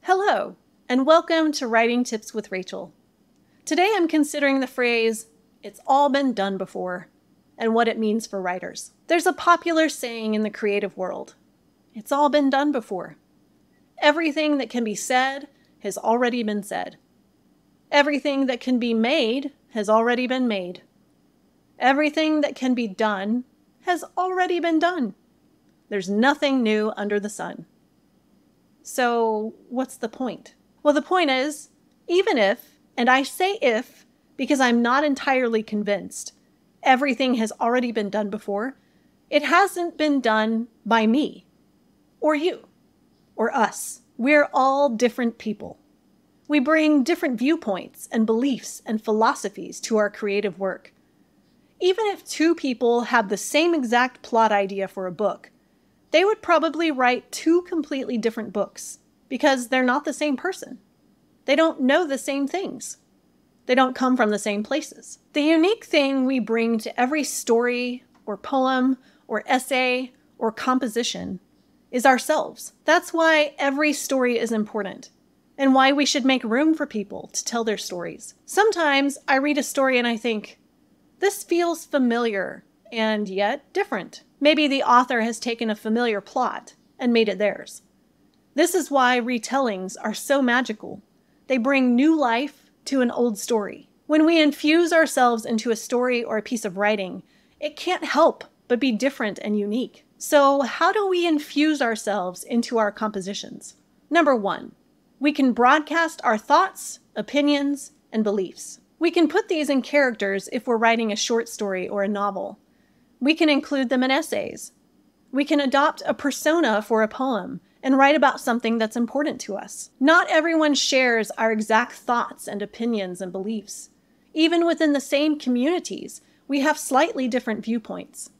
Hello, and welcome to Writing Tips with Rachel. Today I'm considering the phrase, "It's all been done before," and what it means for writers. There's a popular saying in the creative world, "It's all been done before." Everything that can be said has already been said. Everything that can be made has already been made. Everything that can be done has already been done. There's nothing new under the sun. So what's the point? Well, the point is, even if, and I say if because I'm not entirely convinced, everything has already been done before, it hasn't been done by me, or you, or us. We're all different people. We bring different viewpoints and beliefs and philosophies to our creative work. Even if two people have the same exact plot idea for a book, they would probably write two completely different books because they're not the same person. They don't know the same things. They don't come from the same places. The unique thing we bring to every story or poem or essay or composition is ourselves. That's why every story is important and why we should make room for people to tell their stories. Sometimes I read a story and I think, this feels familiar and yet different. Maybe the author has taken a familiar plot and made it theirs. This is why retellings are so magical. They bring new life to an old story. When we infuse ourselves into a story or a piece of writing, it can't help but be different and unique. So how do we infuse ourselves into our compositions? Number one, we can broadcast our thoughts, opinions, and beliefs. We can put these in characters if we're writing a short story or a novel. We can include them in essays. We can adopt a persona for a poem and write about something that's important to us. Not everyone shares our exact thoughts and opinions and beliefs. Even within the same communities, we have slightly different viewpoints.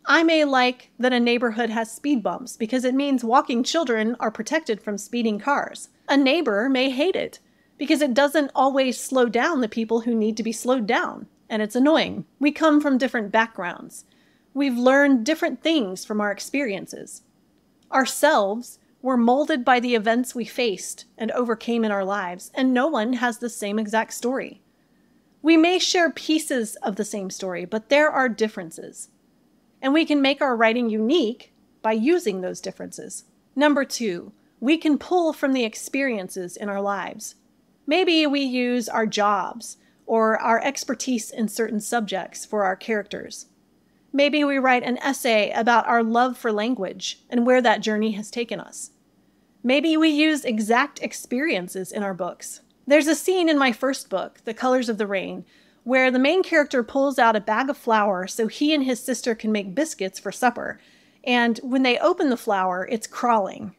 I may like that a neighborhood has speed bumps because it means walking children are protected from speeding cars. A neighbor may hate it because it doesn't always slow down the people who need to be slowed down, and it's annoying. We come from different backgrounds. We've learned different things from our experiences. Ourselves were molded by the events we faced and overcame in our lives, and no one has the same exact story. We may share pieces of the same story, but there are differences. And we can make our writing unique by using those differences. Number two, we can pull from the experiences in our lives. Maybe we use our jobs or our expertise in certain subjects for our characters. Maybe we write an essay about our love for language and where that journey has taken us. Maybe we use exact experiences in our books. There's a scene in my first book, The Colors of the Rain, where the main character pulls out a bag of flour so he and his sister can make biscuits for supper. And when they open the flour, it's crawling.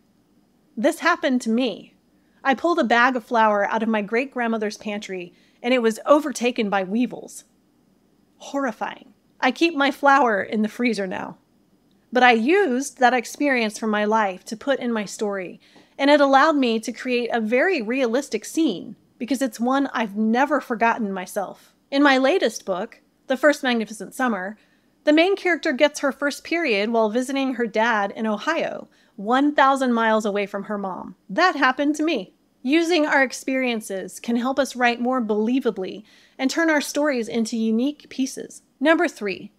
This happened to me. I pulled a bag of flour out of my great-grandmother's pantry, and it was overtaken by weevils. Horrifying. I keep my flour in the freezer now. But I used that experience from my life to put in my story, and it allowed me to create a very realistic scene because it's one I've never forgotten myself. In my latest book, The First Magnificent Summer, the main character gets her first period while visiting her dad in Ohio, 1,000 miles away from her mom. That happened to me. Using our experiences can help us write more believably and turn our stories into unique pieces. Number three,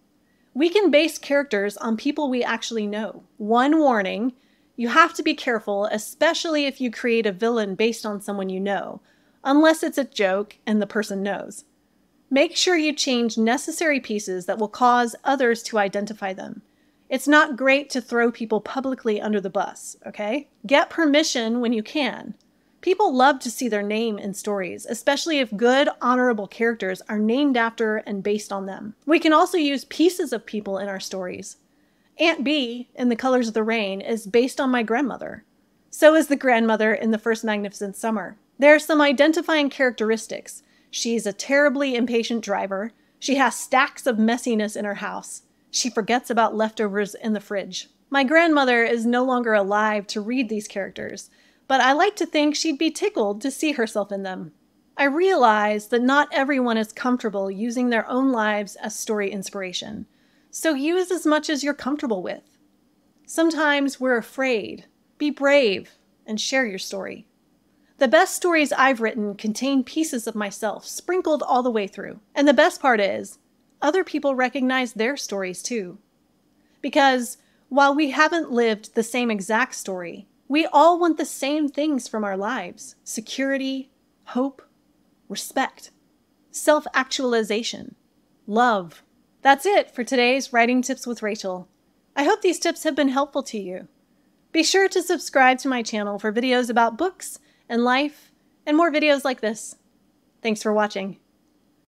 we can base characters on people we actually know. One warning, you have to be careful, especially if you create a villain based on someone you know, unless it's a joke and the person knows. Make sure you change necessary pieces that will cause others to identify them. It's not great to throw people publicly under the bus, okay? Get permission when you can. People love to see their name in stories, especially if good, honorable characters are named after and based on them. We can also use pieces of people in our stories. Aunt Bee in The Colors of the Rain is based on my grandmother. So is the grandmother in The First Magnificent Summer. There are some identifying characteristics. She's a terribly impatient driver. She has stacks of messiness in her house. She forgets about leftovers in the fridge. My grandmother is no longer alive to read these characters, but I like to think she'd be tickled to see herself in them. I realize that not everyone is comfortable using their own lives as story inspiration, so use as much as you're comfortable with. Sometimes we're afraid. Be brave and share your story. The best stories I've written contain pieces of myself sprinkled all the way through. And the best part is, other people recognize their stories too. Because while we haven't lived the same exact story, we all want the same things from our lives: security, hope, respect, self-actualization, love. That's it for today's Writing Tips with Rachel. I hope these tips have been helpful to you. Be sure to subscribe to my channel for videos about books and life and more videos like this. Thanks for watching.